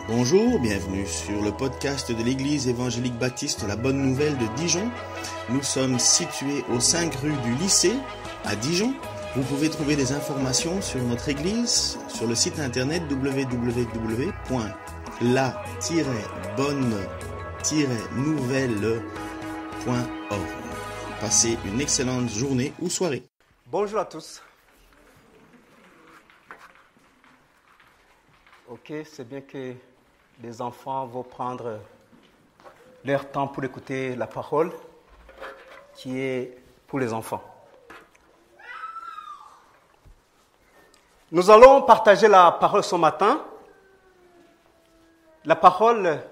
Bonjour, bienvenue sur le podcast de l'Église évangélique baptiste La Bonne Nouvelle de Dijon. Nous sommes situés aux 5 rues du lycée à Dijon. Vous pouvez trouver des informations sur notre Église sur le site internet www.la-bonne-nouvelle.org. Passez une excellente journée ou soirée. Bonjour à tous. Ok, c'est bien que les enfants vont prendre leur temps pour écouter la parole qui est pour les enfants. Nous allons partager la parole ce matin. La parole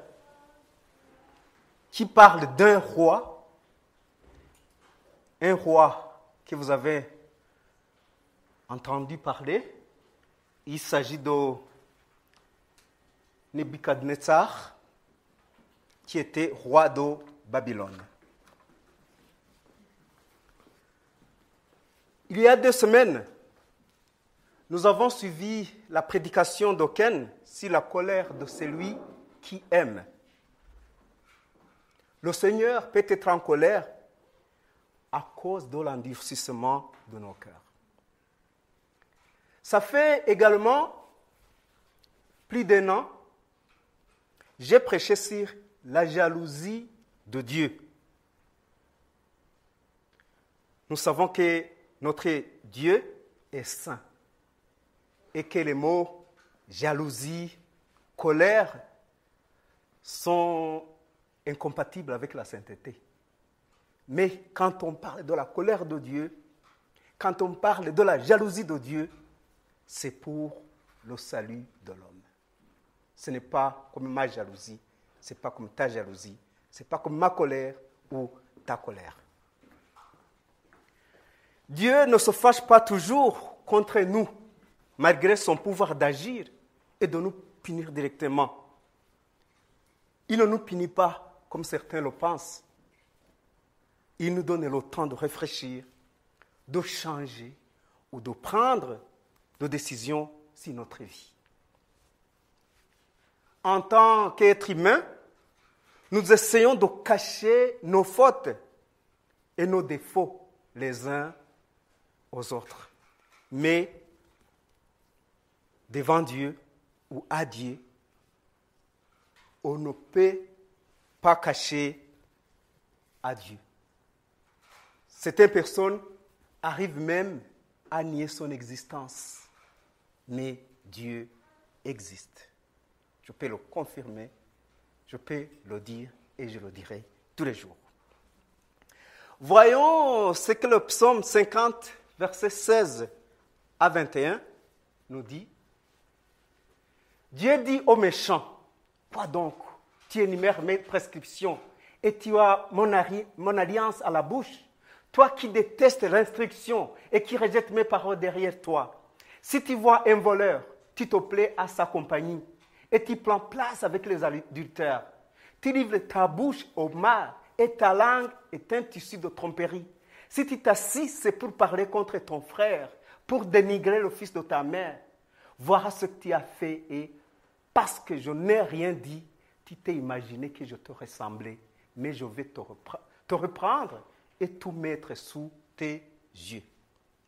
qui parle d'un roi. Un roi que vous avez entendu parler. Il s'agit de Nebuchadnezzar, qui était roi de Babylone. Il y a 2 semaines, nous avons suivi la prédication d'Oken sur la colère de celui qui aime. Le Seigneur peut être en colère à cause de l'endurcissement de nos cœurs. Ça fait également plus d'1 an, j'ai prêché sur la jalousie de Dieu. Nous savons que notre Dieu est saint et que les mots jalousie, colère sont incompatibles avec la sainteté. Mais quand on parle de la colère de Dieu, quand on parle de la jalousie de Dieu, c'est pour le salut de l'homme. Ce n'est pas comme ma jalousie, ce n'est pas comme ta jalousie, ce n'est pas comme ma colère ou ta colère. Dieu ne se fâche pas toujours contre nous, malgré son pouvoir d'agir et de nous punir directement. Il ne nous punit pas comme certains le pensent. Il nous donne le temps de réfléchir, de changer ou de prendre des décisions sur notre vie. En tant qu'être humain, nous essayons de cacher nos fautes et nos défauts les uns aux autres. Mais devant Dieu ou à Dieu, on ne peut pas cacher à Dieu. Certaines personnes arrivent même à nier son existence, mais Dieu existe. Je peux le confirmer, je peux le dire et je le dirai tous les jours. Voyons ce que le psaume 50, versets 16 à 21 nous dit. Dieu dit aux méchants, quoi donc, tu énumères mes prescriptions et tu as mon alliance à la bouche, toi qui détestes l'instruction et qui rejettes mes paroles derrière toi. Si tu vois un voleur, tu te plais à sa compagnie et tu prends place avec les adultères. Tu livres ta bouche au mal et ta langue est un tissu de tromperie. Si tu t'assis, c'est pour parler contre ton frère, pour dénigrer le fils de ta mère. Voilà ce que tu as fait et parce que je n'ai rien dit, tu t'es imaginé que je te ressemblais. Mais je vais te reprendre et tout mettre sous tes yeux.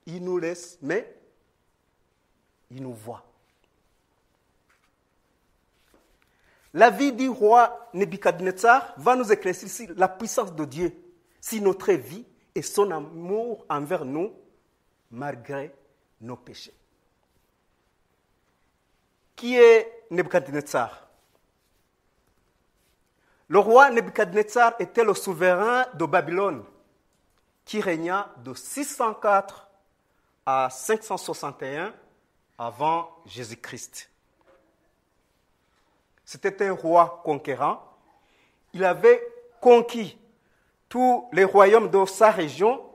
Il nous laisse, mais il nous voit. La vie du roi Nebuchadnezzar va nous éclaircir sur la puissance de Dieu, sur notre vie et son amour envers nous, malgré nos péchés. Qui est Nebuchadnezzar? Le roi Nebuchadnezzar était le souverain de Babylone, qui régna de 604 à 561 avant Jésus-Christ. C'était un roi conquérant. Il avait conquis tous les royaumes de sa région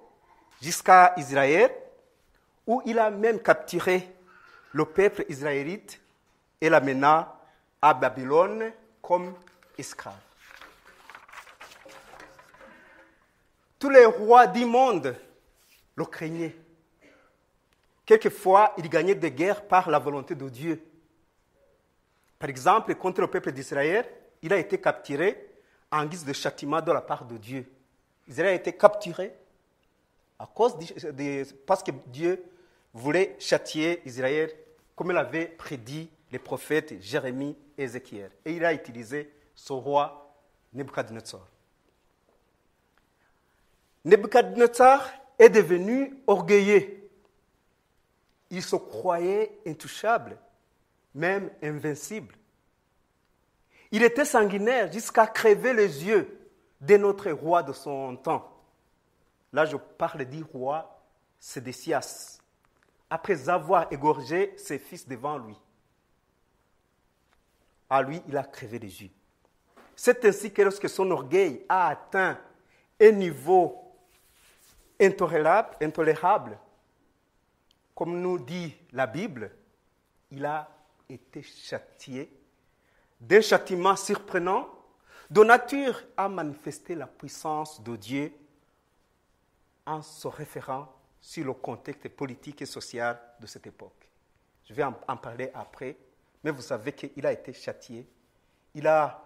jusqu'à Israël, où il a même capturé le peuple israélite et l'amena à Babylone comme esclave. Tous les rois du monde le craignaient. Quelquefois, il gagnait des guerres par la volonté de Dieu. Par exemple, contre le peuple d'Israël, il a été capturé en guise de châtiment de la part de Dieu. Israël a été capturé parce que Dieu voulait châtier Israël comme il avait prédit les prophètes Jérémie et Ézéchiel. Et il a utilisé son roi Nebuchadnezzar. Nebuchadnezzar est devenu orgueilleux. Il se croyait intouchable, même invincible. Il était sanguinaire jusqu'à crever les yeux de notre roi de son temps. Là, je parle du roi Sédécias, après avoir égorgé ses fils devant lui. À lui, il a crevé les yeux. C'est ainsi que lorsque son orgueil a atteint un niveau intolérable, comme nous dit la Bible, il a été châtié d'un châtiment surprenant, de nature à manifester la puissance de Dieu en se référant sur le contexte politique et social de cette époque. Je vais en parler après, mais vous savez qu'il a été châtié. Il a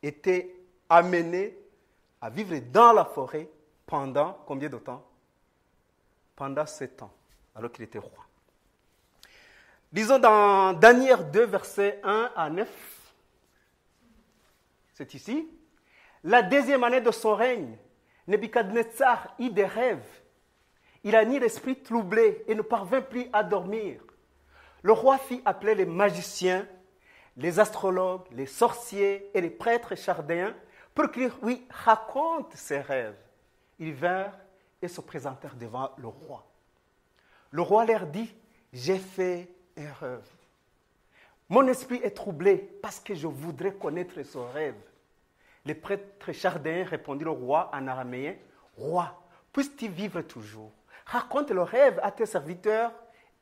été amené à vivre dans la forêt pendant combien de temps? Pendant 7 ans, alors qu'il était roi. Disons dans Daniel 2, versets 1 à 9, c'est ici. La 2e année de son règne, Nebuchadnezzar eut des rêves. Il a mis l'esprit troublé et ne parvint plus à dormir. Le roi fit appeler les magiciens, les astrologues, les sorciers et les prêtres chaldéens pour qu'ils lui racontent ses rêves. Ils vinrent et se présentèrent devant le roi. Le roi leur dit, « J'ai fait un rêve. Mon esprit est troublé parce que je voudrais connaître ce rêve. » Les prêtres chaldéens répondit au roi en araméen, « Roi, puisses-tu vivre toujours? Raconte le rêve à tes serviteurs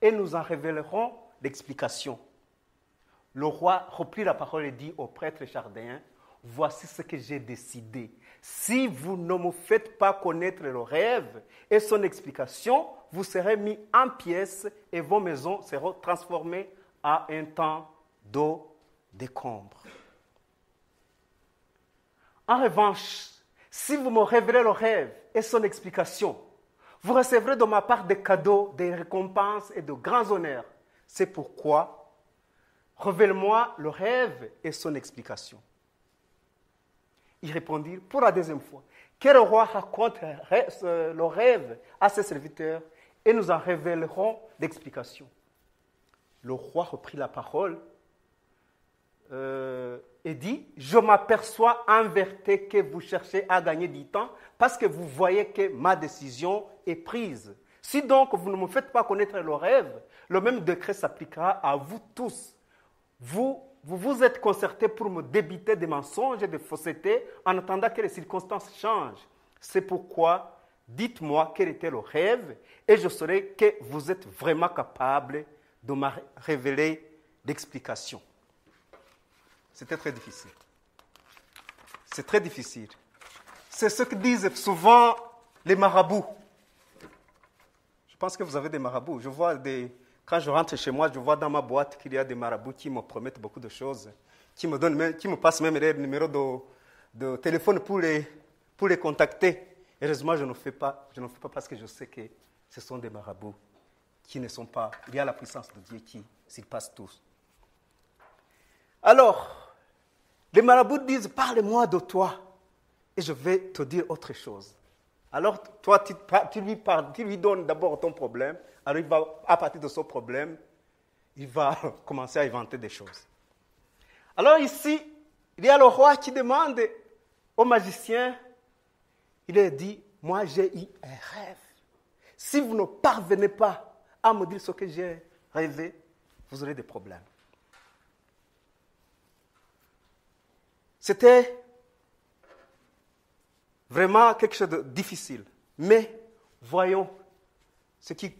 et nous en révélerons l'explication. » Le roi reprit la parole et dit aux prêtres chaldéens, « Voici ce que j'ai décidé. Si vous ne me faites pas connaître le rêve et son explication, vous serez mis en pièces et vos maisons seront transformées en un temps d'eau décombre. En revanche, si vous me révélez le rêve et son explication, vous recevrez de ma part des cadeaux, des récompenses et de grands honneurs. C'est pourquoi, révèle-moi le rêve et son explication. » Ils répondirent pour la 2e fois, « Que le roi raconte le rêve à ses serviteurs et nous en révélerons l'explication. » Le roi reprit la parole et dit, « Je m'aperçois en vérité que vous cherchez à gagner du temps parce que vous voyez que ma décision est prise. Si donc vous ne me faites pas connaître le rêve, le même décret s'appliquera à vous tous. Vous êtes concertés pour me débiter des mensonges et des faussetés en attendant que les circonstances changent. C'est pourquoi, dites-moi quel était le rêve et je saurai que vous êtes vraiment capable de me révéler l'explication. » C'était très difficile. C'est très difficile. C'est ce que disent souvent les marabouts. Je pense que vous avez des marabouts. Quand je rentre chez moi, je vois dans ma boîte qu'il y a des marabouts qui me promettent beaucoup de choses, qui me passent même leur numéro de téléphone pour les contacter. Heureusement, je ne fais pas parce que je sais que ce sont des marabouts qui ne sont pas. Il y a la puissance de Dieu qui surpasse tous. Alors, les marabouts disent, parle-moi de toi et je vais te dire autre chose. Alors, toi, tu lui donnes d'abord ton problème. Alors, à partir de son problème, il va commencer à inventer des choses. Alors ici, il y a le roi qui demande au magicien, il a dit, moi j'ai eu un rêve. Si vous ne parvenez pas à me dire ce que j'ai rêvé, vous aurez des problèmes. C'était vraiment quelque chose de difficile. Mais voyons ce qui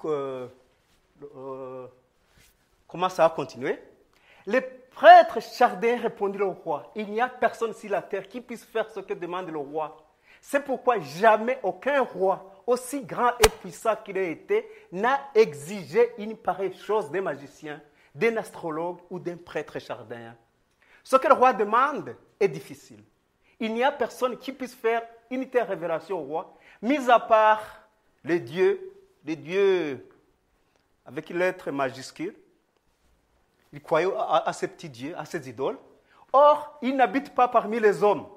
commence à continuer. Les prêtres chaldéens répondirent au roi, « Il n'y a personne sur la terre qui puisse faire ce que demande le roi. C'est pourquoi jamais aucun roi, aussi grand et puissant qu'il ait été, n'a exigé une pareille chose d'un magicien, d'un astrologue ou d'un prêtre chaldéen. » Ce que le roi demande est difficile. Il n'y a personne qui puisse faire une telle révélation au roi, mis à part les dieux avec une lettre majuscule. Il croyait à ces petits dieux, à ces idoles. Or, ils n'habitent pas parmi les hommes.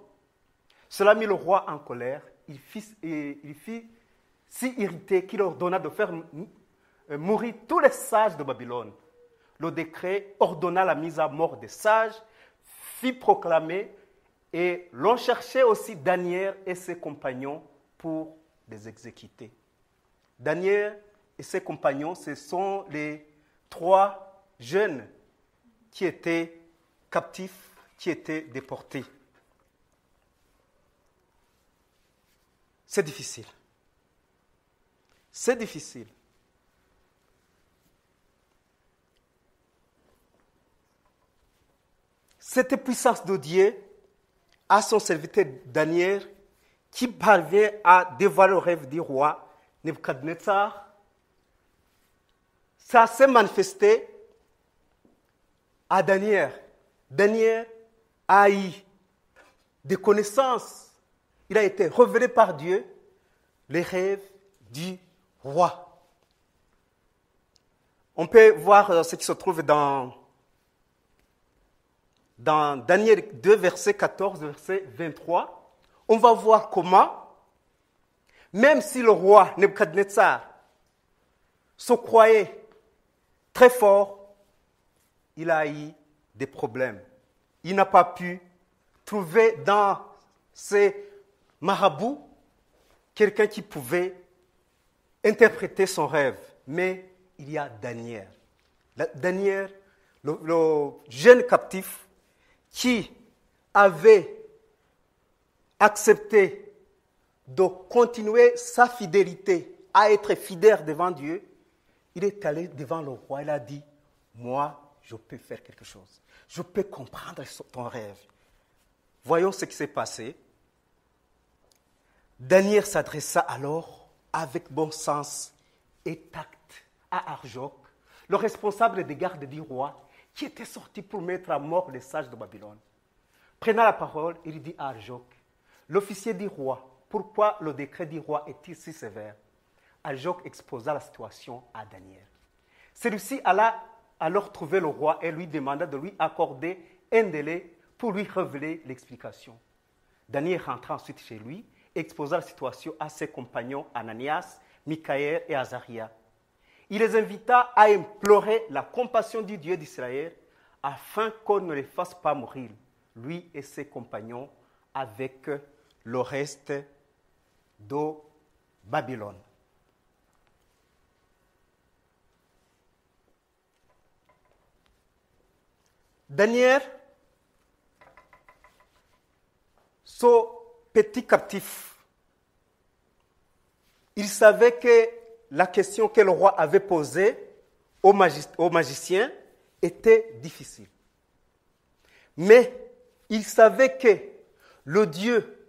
Cela mit le roi en colère. Il fit si irrité qu'il ordonna de faire mourir tous les sages de Babylone. Le décret ordonna la mise à mort des sages, fit proclamer, et l'on cherchait aussi Daniel et ses compagnons pour les exécuter. Daniel et ses compagnons, ce sont les 3 jeunes qui étaient captifs, qui étaient déportés. C'est difficile. C'est difficile. Cette puissance de Dieu à son serviteur Daniel qui parvient à dévoiler le rêve du roi Nebuchadnezzar, ça s'est manifesté à Daniel. Daniel a eu des connaissances. Il a été révélé par Dieu les rêves du roi. On peut voir ce qui se trouve dans Daniel 2, verset 14, verset 23. On va voir comment, même si le roi Nebuchadnezzar se croyait très fort, il a eu des problèmes. Il n'a pas pu trouver dans ses marabouts quelqu'un qui pouvait interpréter son rêve. Mais il y a Daniel. Daniel, le jeune captif qui avait accepté de continuer sa fidélité à être fidèle devant Dieu, il est allé devant le roi. Il a dit, moi, je peux faire quelque chose. Je peux comprendre ton rêve. Voyons ce qui s'est passé. Daniel s'adressa alors avec bon sens et tact à Arjoc, le responsable des gardes du roi, qui était sorti pour mettre à mort les sages de Babylone. Prenant la parole, il dit à Arjoc, l'officier du roi, pourquoi le décret du roi est-il si sévère? Arjoc exposa la situation à Daniel. Celui-ci alla alors trouver le roi et lui demanda de lui accorder un délai pour lui révéler l'explication. Daniel rentra ensuite chez lui et exposa la situation à ses compagnons Ananias, Michaël et Azaria. Il les invita à implorer la compassion du Dieu d'Israël afin qu'on ne les fasse pas mourir, lui et ses compagnons, avec le reste de Babylone. Daniel, ce petit captif, il savait que la question que le roi avait posée au magicien était difficile. Mais il savait que le Dieu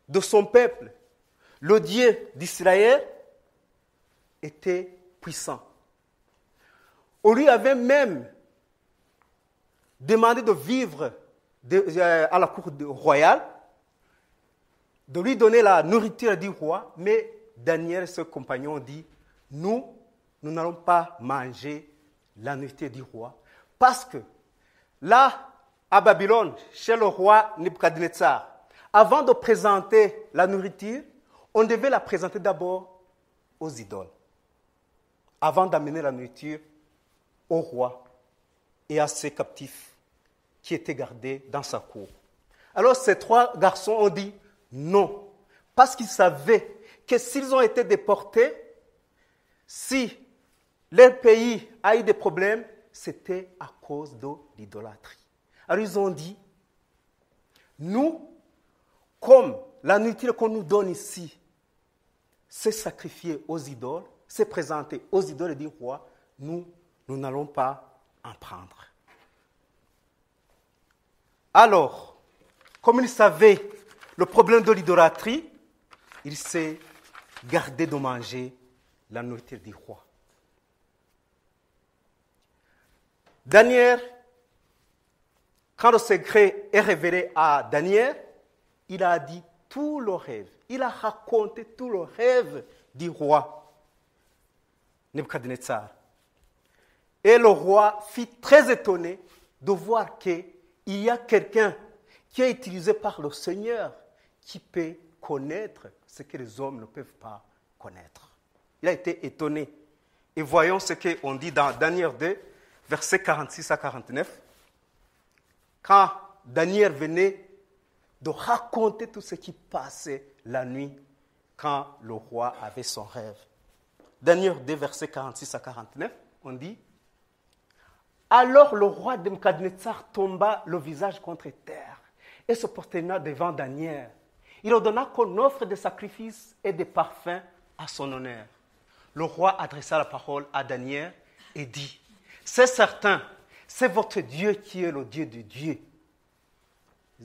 de son peuple, le Dieu d'Israël, était puissant. On lui avait même demandé de vivre à la cour royale, de lui donner la nourriture du roi, mais Daniel et ses compagnons ont dit, nous n'allons pas manger la nourriture du roi, parce que là, à Babylone, chez le roi Nebuchadnezzar, avant de présenter la nourriture, on devait la présenter d'abord aux idoles, avant d'amener la nourriture au roi et à ses captifs qui étaient gardés dans sa cour. Alors ces 3 garçons ont dit non, parce qu'ils savaient que s'ils ont été déportés, si leur pays a eu des problèmes, c'était à cause de l'idolâtrie. Alors ils ont dit, nous, comme la nourriture qu'on nous donne ici, c'est sacrifié aux idoles, c'est présenté aux idoles du roi, nous n'allons pas en prendre. Alors, comme il savait le problème de l'idolâtrie, il s'est gardé de manger la nourriture du roi. Daniel, quand le secret est révélé à Daniel, il a dit tout le rêve. Il a raconté tout le rêve du roi Nebuchadnezzar. Et le roi fut très étonné de voir qu'il y a quelqu'un qui est utilisé par le Seigneur qui peut connaître ce que les hommes ne peuvent pas connaître. Il a été étonné. Et voyons ce qu'on dit dans Daniel 2, versets 46 à 49. Quand Daniel venait de raconter tout ce qui passait la nuit quand le roi avait son rêve. Daniel 2, versets 46 à 49, on dit « Alors le roi Nebuchadnezzar tomba le visage contre terre et se prosterna devant Daniel. Il ordonna qu'on offre des sacrifices et des parfums à son honneur. Le roi adressa la parole à Daniel et dit « C'est certain, c'est votre Dieu qui est le Dieu de Dieu. »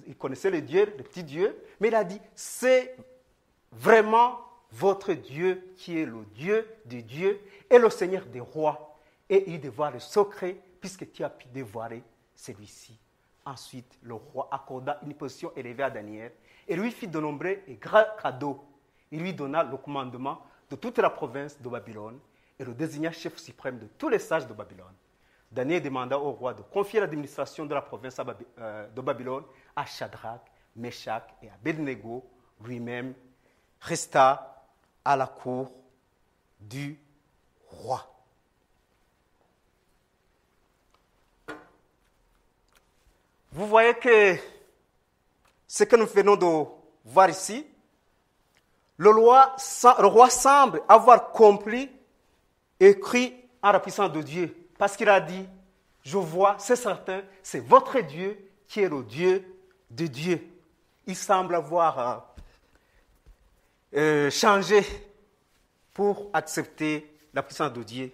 Il connaissait le Dieu, le petit Dieu, mais il a dit « C'est vraiment votre Dieu qui est le Dieu de Dieu et le Seigneur des rois. Et il dévoile le secret puisque tu as pu dévoiler celui-ci. » Ensuite, le roi accorda une position élevée à Daniel et lui fit de nombreux et grands cadeaux. Il lui donna le commandement de toute la province de Babylone et le désigna chef suprême de tous les sages de Babylone. Daniel demanda au roi de confier l'administration de la province de Babylone à Shadrach, Meshach et Abednego. Lui-même resta à la cour du roi. Vous voyez que ce que nous venons de voir ici, le roi semble avoir compris et cru en la puissance de Dieu. Parce qu'il a dit, je vois, c'est certain, c'est votre Dieu qui est le Dieu de Dieu. Il semble avoir changé pour accepter la puissance de Dieu.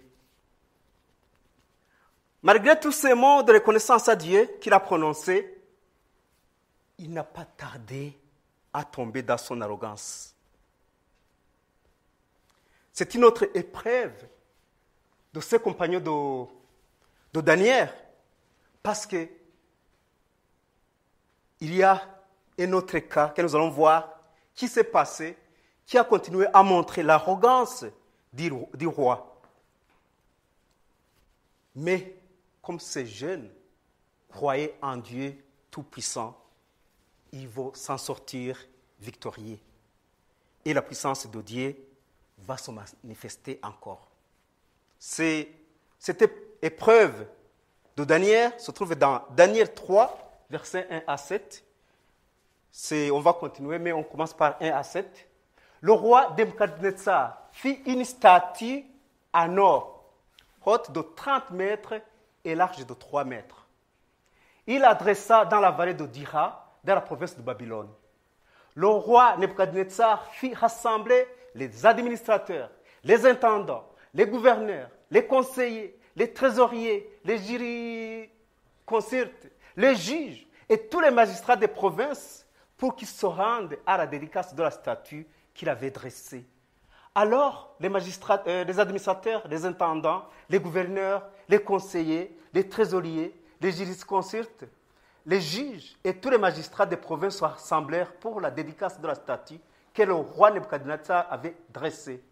Malgré tous ces mots de reconnaissance à Dieu qu'il a prononcés, il n'a pas tardé à tomber dans son arrogance. C'est une autre épreuve de ses compagnons de Daniel, parce que il y a un autre cas que nous allons voir qui s'est passé, qui a continué à montrer l'arrogance du roi. Mais comme ces jeunes croyaient en Dieu Tout-Puissant, ils vont s'en sortir victorieux. Et la puissance de Dieu va se manifester encore. Cette épreuve de Daniel se trouve dans Daniel 3, versets 1 à 7. On va continuer, mais on commence par 1 à 7. Le roi Nebuchadnezzar fit une statue en or, haute de 30 mètres et large de 3 mètres. Il l'adressa dans la vallée de Dira, dans la province de Babylone. Le roi Nebuchadnezzar fit rassembler les administrateurs, les intendants, les gouverneurs, les conseillers, les trésoriers, les jurisconsultes, les juges et tous les magistrats des provinces pour qu'ils se rendent à la dédicace de la statue qu'il avait dressée. Alors, les administrateurs, les intendants, les gouverneurs, les conseillers, les trésoriers, les jurisconsultes, les juges et tous les magistrats des provinces se rassemblèrent pour la dédicace de la statue que le roi Nebuchadnezzar avait dressée.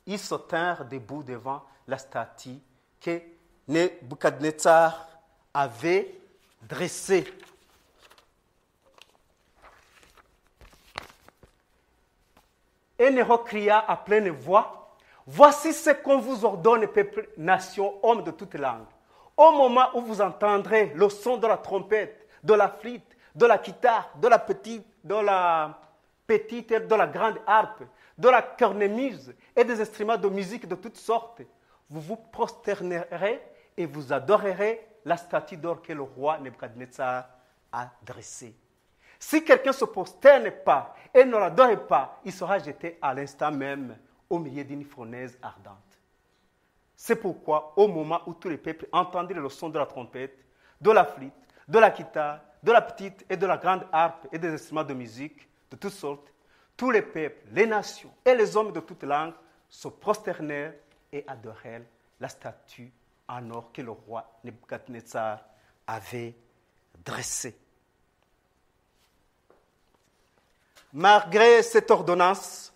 Ils se tinrent debout devant la statue que Nebuchadnezzar avait dressée. Et Néro cria à pleine voix, « Voici ce qu'on vous ordonne, peuple, nation, hommes de toute langue. Au moment où vous entendrez le son de la trompette, de la flûte, de la guitare, de la petite et de la grande harpe, de la cornemuse et des instruments de musique de toutes sortes, vous vous prosternerez et vous adorerez la statue d'or que le roi Nebuchadnezzar a dressée. Si quelqu'un ne se prosterne pas et ne l'adore pas, il sera jeté à l'instant même au milieu d'une fournaise ardente. C'est pourquoi, au moment où tous les peuples entendirent le son de la trompette, de la flûte, de la guitare, de la petite et de la grande harpe et des instruments de musique de toutes sortes, tous les peuples, les nations et les hommes de toutes langues se prosternèrent et adorèrent la statue en or que le roi Nebuchadnezzar avait dressée. Malgré cette ordonnance,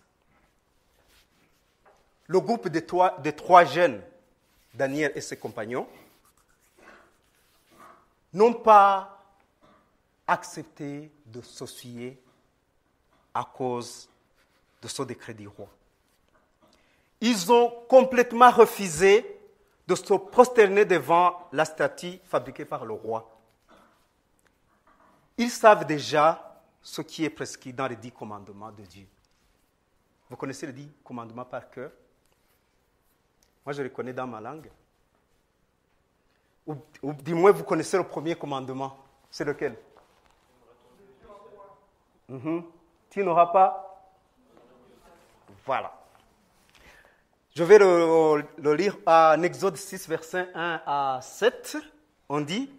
le groupe des trois jeunes, Daniel et ses compagnons, n'ont pas accepté de s'associer à cause de ce décret du roi. Ils ont complètement refusé de se prosterner devant la statue fabriquée par le roi. Ils savent déjà ce qui est prescrit dans les 10 commandements de Dieu. Vous connaissez les 10 commandements par cœur? Moi, je les connais dans ma langue. Ou du moins, vous connaissez le premier commandement. C'est lequel? Tu n'auras pas. Voilà. Je vais le lire en Exode 6, versets 1 à 7. On dit,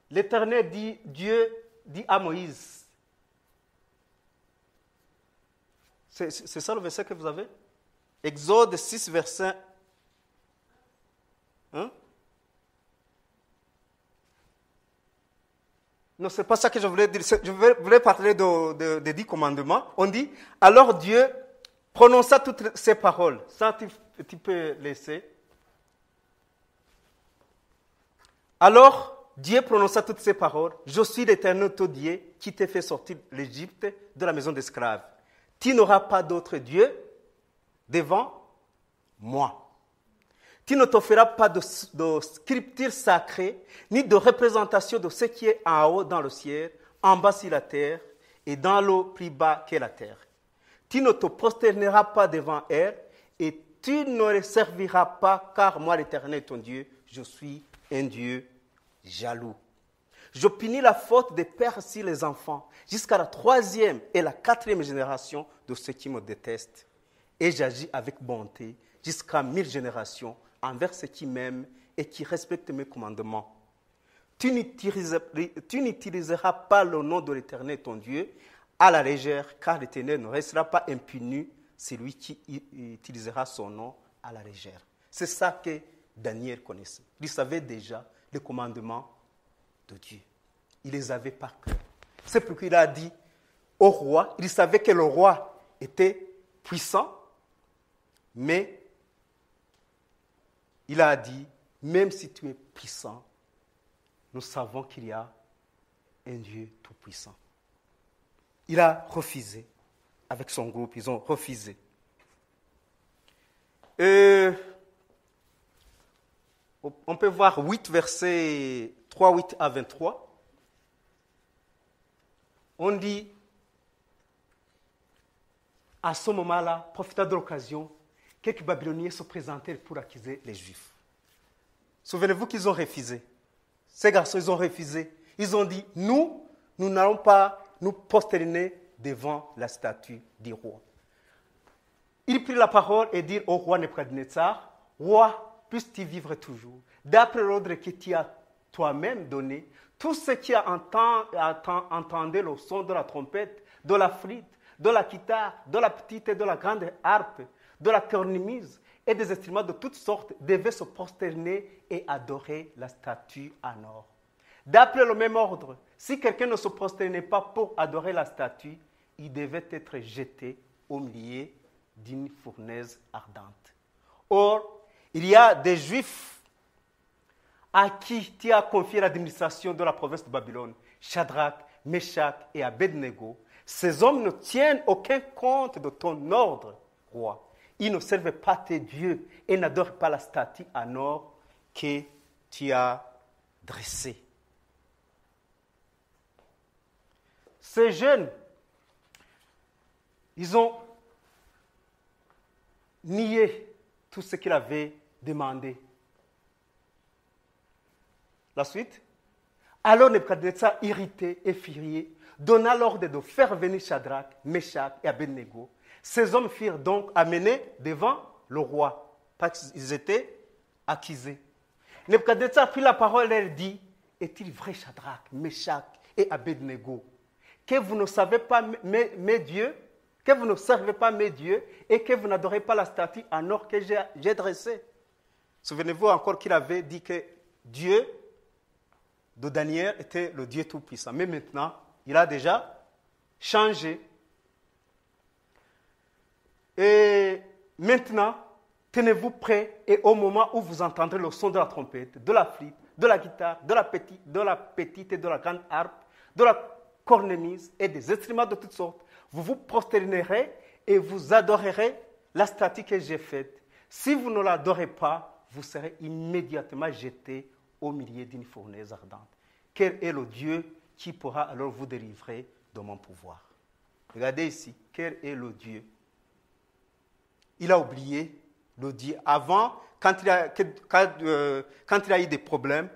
l'Éternel dit, Dieu dit à Moïse. C'est ça le verset que vous avez? Exode 6, verset 1. Non, ce n'est pas ça que je voulais dire. Je voulais parler des 10 commandements. On dit, alors Dieu prononça toutes ces paroles. Ça, tu peux laisser. Alors, Dieu prononça toutes ces paroles. Je suis l'Éternel ton Dieu qui t'ai fait sortir l'Égypte de la maison d'esclaves. Tu n'auras pas d'autre Dieu devant moi. Tu ne te feras pas de scripture sacrée, ni de représentation de ce qui est en haut dans le ciel, en bas sur la terre, et dans l'eau plus bas que la terre. Tu ne te prosterneras pas devant elle, et tu ne les serviras pas, car moi, l'Éternel, ton Dieu, je suis un Dieu jaloux. Je punis la faute des pères sur les enfants, jusqu'à la 3e et la 4e génération de ceux qui me détestent. Et j'agis avec bonté jusqu'à 1000 générations envers ceux qui m'aiment et qui respectent mes commandements. Tu n'utiliseras pas le nom de l'Éternel, ton Dieu, à la légère, car l'Éternel ne restera pas impuni, celui qui utilisera son nom à la légère. C'est ça que Daniel connaissait. Il savait déjà les commandements de Dieu. Il les avait par cœur. C'est pourquoi il a dit au roi, il savait que le roi était puissant, mais il a dit, même si tu es puissant, nous savons qu'il y a un Dieu tout-puissant. Il a refusé. Avec son groupe, ils ont refusé. On peut voir 8 versets 3, 8 à 23. On dit, à ce moment-là, profitant de l'occasion, quelques Babyloniens se présentèrent pour accuser les Juifs. Souvenez-vous qu'ils ont refusé. Ces garçons, ils ont refusé. Ils ont dit, nous n'allons pas nous prosterner devant la statue du roi. Ils prirent la parole et dirent au roi Nebuchadnezzar, roi, puisses-tu vivre toujours, d'après l'ordre que tu as toi-même donné, tous ceux qui entendaient le son de la trompette, de la flûte, de la guitare, de la petite et de la grande harpe, de la cornemuse et des instruments de toutes sortes devaient se prosterner et adorer la statue en or. D'après le même ordre, si quelqu'un ne se prosternait pas pour adorer la statue, il devait être jeté au milieu d'une fournaise ardente. Or, il y a des Juifs à qui tu as confié l'administration de la province de Babylone, Shadrach, Meshach et Abednego. Ces hommes ne tiennent aucun compte de ton ordre, roi. Ils ne servent pas tes dieux et n'adorent pas la statue en or que tu as dressée. Ces jeunes, ils ont nié tout ce qu'il avait demandé. La suite. Alors Nebuchadnezzar, irrité et furieux, donna l'ordre de faire venir Shadrach, Meshach et Abednego. Ces hommes furent donc amenés devant le roi, parce qu'ils étaient accusés. Nebuchadnezzar prit la parole et leur dit, est-il vrai, Shadrach, Meshach et Abednego, que vous ne savez pas mes dieux, que vous ne servez pas mes dieux et que vous n'adorez pas la statue en or que j'ai dressée? Souvenez-vous encore qu'il avait dit que Dieu de Daniel était le Dieu tout-puissant. Mais maintenant, il a déjà changé. Et maintenant, tenez-vous prêts et au moment où vous entendrez le son de la trompette, de la flûte, de la guitare, de la petite et de la grande harpe, de la cornemuse et des instruments de toutes sortes, vous vous prosternerez et vous adorerez la statue que j'ai faite. Si vous ne l'adorez pas, vous serez immédiatement jeté au milieu d'une fournaise ardente. Quel est le Dieu qui pourra alors vous délivrer de mon pouvoir? Regardez ici, quel est le Dieu? Il a oublié le Dieu. Avant, quand il a eu des problèmes,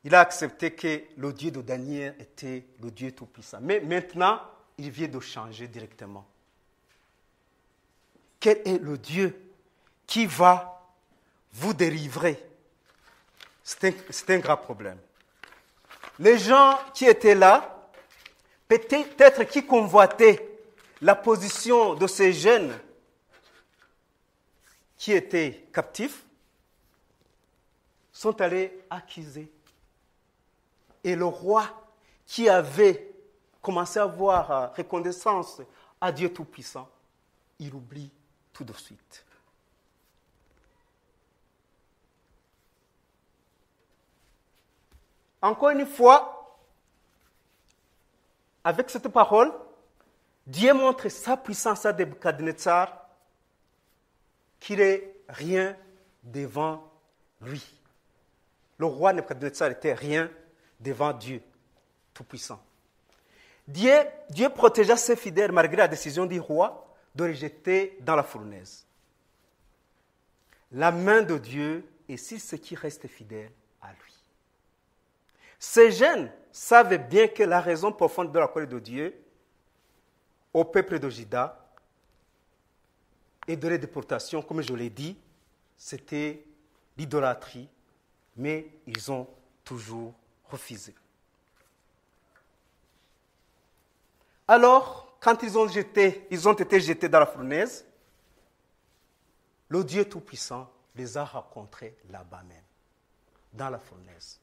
il a accepté que le Dieu de Daniel était le Dieu Tout-Puissant. Mais maintenant, il vient de changer directement. Quel est le Dieu qui va vous délivrer? C'est un grave problème. Les gens qui étaient là, peut-être qui convoitaient la position de ces jeunes qui étaient captifs, sont allés accuser. Et le roi qui avait commencé à avoir reconnaissance à Dieu Tout-Puissant, il oublie tout de suite. Encore une fois, avec cette parole, Dieu montre sa puissance à Nebuchadnezzar, qu'il n'est rien devant lui. Le roi Nebuchadnezzar n'était rien devant Dieu Tout-Puissant. Dieu protégea ses fidèles malgré la décision du roi de les jeter dans la fournaise. La main de Dieu est sur ceux qui restent fidèles à lui. Ces jeunes savaient bien que la raison profonde de la colère de Dieu au peuple de Juda et de la déportation, comme je l'ai dit, c'était l'idolâtrie, mais ils ont toujours refusé. Alors, quand ils ont été jetés dans la fournaise, le Dieu Tout-Puissant les a rencontrés là-bas même, dans la fournaise.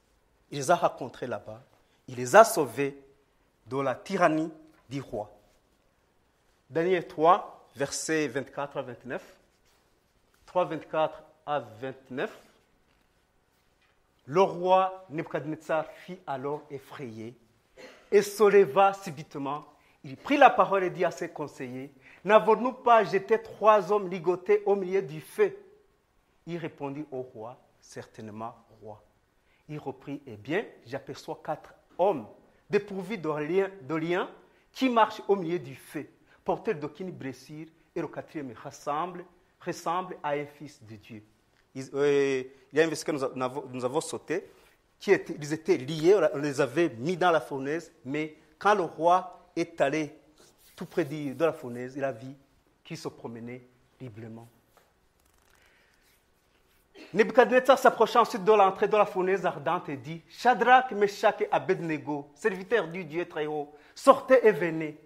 Il les a rencontrés là-bas, il les a sauvés de la tyrannie du roi. Daniel 3, versets 24 à 29. 3, 24 à 29. Le roi Nebuchadnezzar fut alors effrayé et se leva subitement. Il prit la parole et dit à ses conseillers, « N'avons-nous pas jeté 3 hommes ligotés au milieu du feu ?» Il répondit au roi, « Certainement, roi. » Il reprit, « Eh bien, j'aperçois 4 hommes dépourvus de liens qui marchent au milieu du feu, porteurs d'aucune blessure, et le 4e ressemble à un fils de Dieu. » Il y a un verset que nous avons sauté, ils étaient liés, on les avait mis dans la fournaise, mais quand le roi est allé tout près de la fournaise, il a vu qu'ils se promenaient librement. Nebuchadnezzar s'approcha ensuite de l'entrée de la fournaise ardente et dit, « Shadrach, Meshach et Abednego, serviteurs du Dieu très haut, sortez et venez. »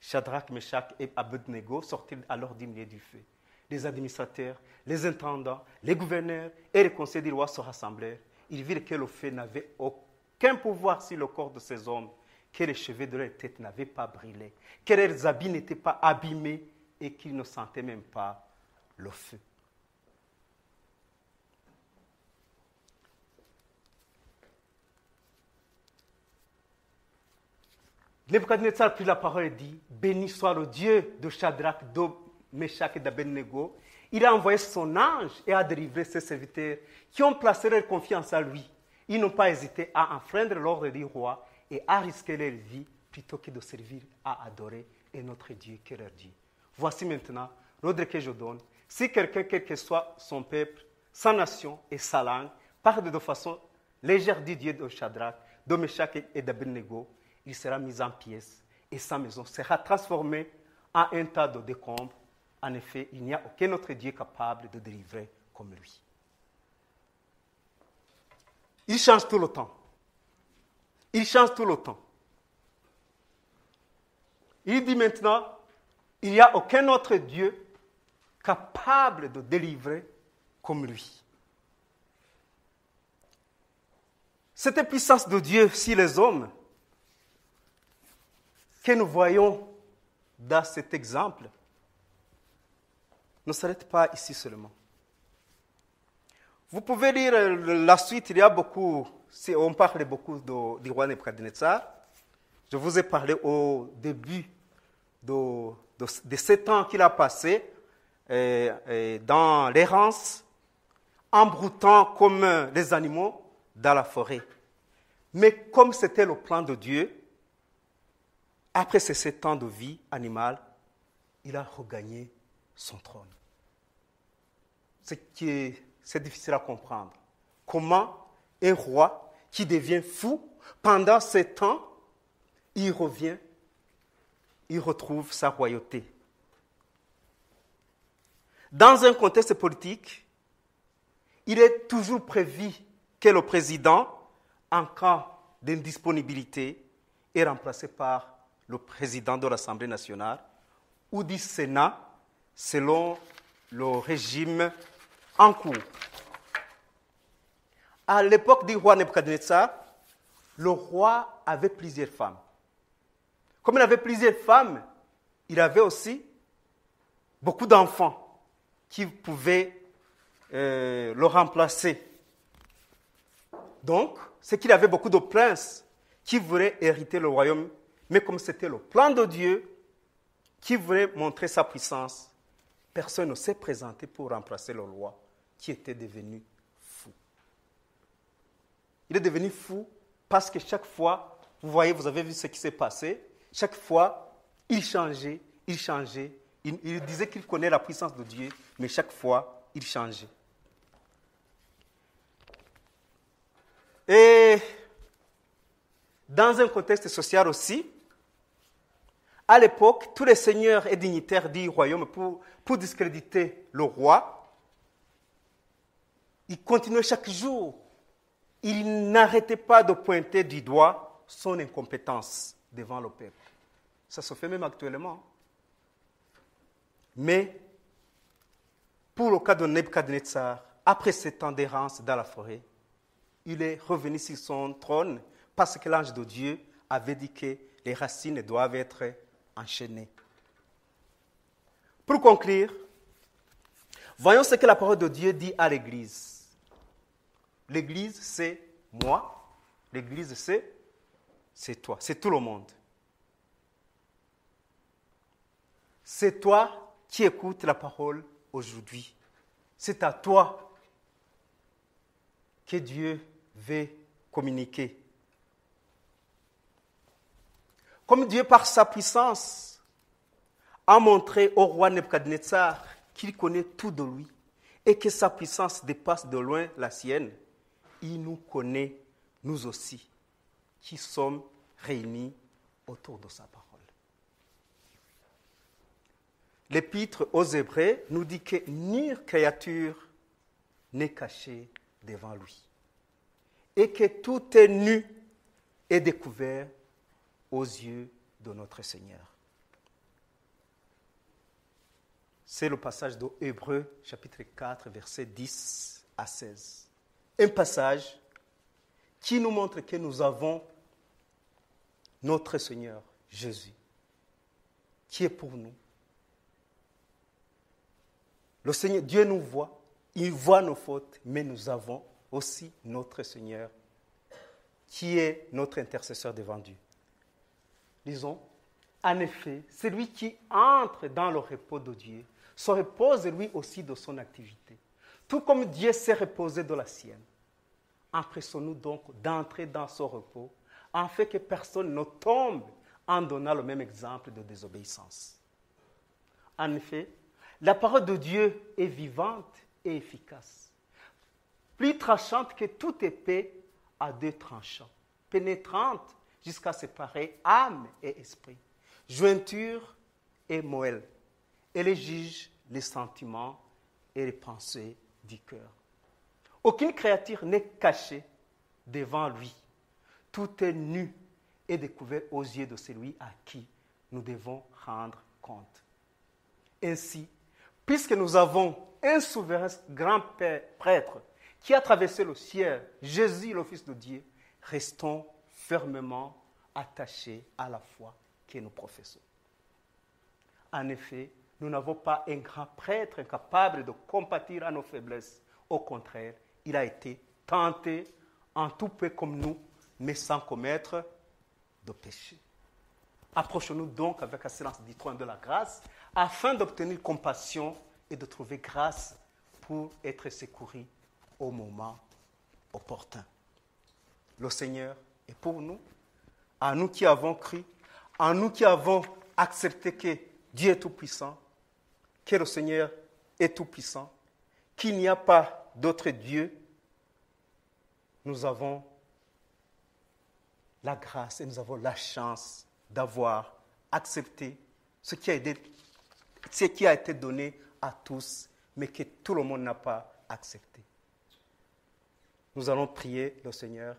Shadrach, Meshach et Abednego sortirent alors du milieu du feu. Les administrateurs, les intendants, les gouverneurs et les conseillers du roi se rassemblèrent. Ils virent que le feu n'avait aucun pouvoir sur le corps de ces hommes, que les cheveux de leur tête n'avaient pas brûlé, que leurs habits n'étaient pas abîmés et qu'ils ne sentaient même pas le feu. Nebuchadnezzar prit la parole et dit, « Béni soit le Dieu de Shadrach, de Meshach et d'Abednego. » Il a envoyé son ange et a délivré ses serviteurs qui ont placé leur confiance en lui. Ils n'ont pas hésité à enfreindre l'ordre du roi et à risquer leur vie plutôt que de servir à adorer un autre Dieu que leur Dieu. Voici maintenant l'ordre que je donne. Si quelqu'un, quel que soit son peuple, sa nation et sa langue, parle de façon légère du Dieu de Shadrach, de Meshach et d'Abednego, il sera mis en pièces et sa maison sera transformée en un tas de décombres. En effet, il n'y a aucun autre Dieu capable de délivrer comme lui. Il change tout le temps. Il change tout le temps. Il dit maintenant, il n'y a aucun autre Dieu capable de délivrer comme lui. Cette puissance de Dieu sur les hommes que nous voyons dans cet exemple ne s'arrête pas ici seulement. Vous pouvez lire la suite, il y a beaucoup, on parle beaucoup du roi Nebuchadnezzar. Je vous ai parlé au début de 7 ans qu'il a passé dans l'errance, embroutant comme les animaux dans la forêt. Mais comme c'était le plan de Dieu, après ces 7 ans de vie animale, il a regagné son trône. C'est difficile à comprendre. Comment un roi qui devient fou, pendant 7 ans, il revient, il retrouve sa royauté. Dans un contexte politique, il est toujours prévu que le président, en cas d'indisponibilité, est remplacé par le président de l'Assemblée nationale ou du Sénat, selon le régime en cours. À l'époque du roi Nebuchadnezzar, le roi avait plusieurs femmes. Comme il avait plusieurs femmes, il avait aussi beaucoup d'enfants qui pouvaient le remplacer. Donc, c'est qu'il avait beaucoup de princes qui voulaient hériter le royaume, mais comme c'était le plan de Dieu qui voulait montrer sa puissance, personne ne s'est présenté pour remplacer le roi qui était devenu fou. Il est devenu fou parce que chaque fois, vous voyez, vous avez vu ce qui s'est passé, chaque fois, il changeait. Il disait qu'il connaît la puissance de Dieu, mais chaque fois, il changeait. Et dans un contexte social aussi, à l'époque, tous les seigneurs et dignitaires du royaume, pour discréditer le roi, ils continuaient chaque jour. Ils n'arrêtaient pas de pointer du doigt son incompétence devant le peuple. Ça se fait même actuellement. Mais, pour le cas de Nebuchadnezzar, après 7 ans d'errance dans la forêt, il est revenu sur son trône parce que l'ange de Dieu avait dit que les racines doivent être enchaînées. Pour conclure, voyons ce que la parole de Dieu dit à l'Église. L'Église, c'est moi. L'Église, c'est toi. C'est tout le monde. C'est toi qui écoutes la parole aujourd'hui. C'est à toi que Dieu veut communiquer. Comme Dieu, par sa puissance, a montré au roi Nebuchadnezzar qu'il connaît tout de lui et que sa puissance dépasse de loin la sienne, il nous connaît, nous aussi, qui sommes réunis autour de sa parole. L'Épître aux Hébreux nous dit que nulle créature n'est cachée devant lui et que tout est nu et découvert aux yeux de notre Seigneur. C'est le passage de Hébreux, chapitre 4, versets 10 à 16. Un passage qui nous montre que nous avons notre Seigneur Jésus, qui est pour nous. Le Seigneur, Dieu nous voit, il voit nos fautes, mais nous avons aussi notre Seigneur, qui est notre intercesseur devant Dieu. Lisons, en effet, celui qui entre dans le repos de Dieu se repose lui aussi de son activité, tout comme Dieu s'est reposé de la sienne. Empressons-nous donc d'entrer dans ce repos, afin que personne ne tombe en donnant le même exemple de désobéissance. En effet, la parole de Dieu est vivante et efficace, plus tranchante que toute épée à 2 tranchants, pénétrante jusqu'à séparer âme et esprit, jointure et moelle. Elle juge les sentiments et les pensées du cœur. Aucune créature n'est cachée devant lui. Tout est nu et découvert aux yeux de celui à qui nous devons rendre compte. Ainsi, puisque nous avons un souverain grand prêtre qui a traversé le ciel, Jésus, le Fils de Dieu, restons fermement attachés à la foi que nous professons. En effet, nous n'avons pas un grand prêtre incapable de compatir à nos faiblesses. Au contraire, il a été tenté en tout peu comme nous, mais sans commettre de péché. Approchons-nous donc avec assurance du trône de la grâce, afin d'obtenir compassion et de trouver grâce pour être secourus au moment opportun. Le Seigneur est pour nous, à nous qui avons cru, à nous qui avons accepté que Dieu est tout-puissant, que le Seigneur est tout-puissant, qu'il n'y a pas d'autre Dieu. Nous avons la grâce et nous avons la chance d'avoir accepté ce qui a été donné à tous, mais que tout le monde n'a pas accepté. Nous allons prier le Seigneur.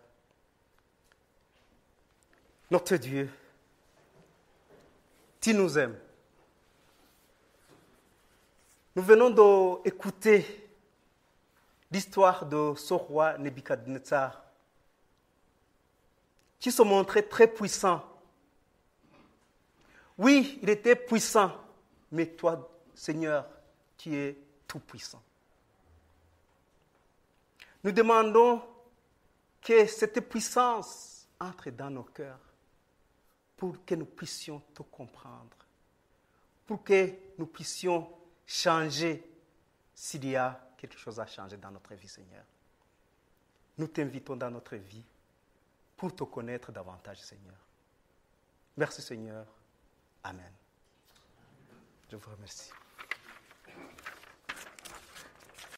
Notre Dieu, tu nous aimes. Nous venons d'écouter l'histoire de ce roi Nebuchadnezzar, qui se montrait très puissant. Oui, il était puissant, mais toi, Seigneur, tu es tout puissant. Nous demandons que cette puissance entre dans nos cœurs pour que nous puissions te comprendre, pour que nous puissions changer s'il y a quelque chose à changer dans notre vie, Seigneur. Nous t'invitons dans notre vie pour te connaître davantage, Seigneur. Merci, Seigneur. Amen. Je vous remercie.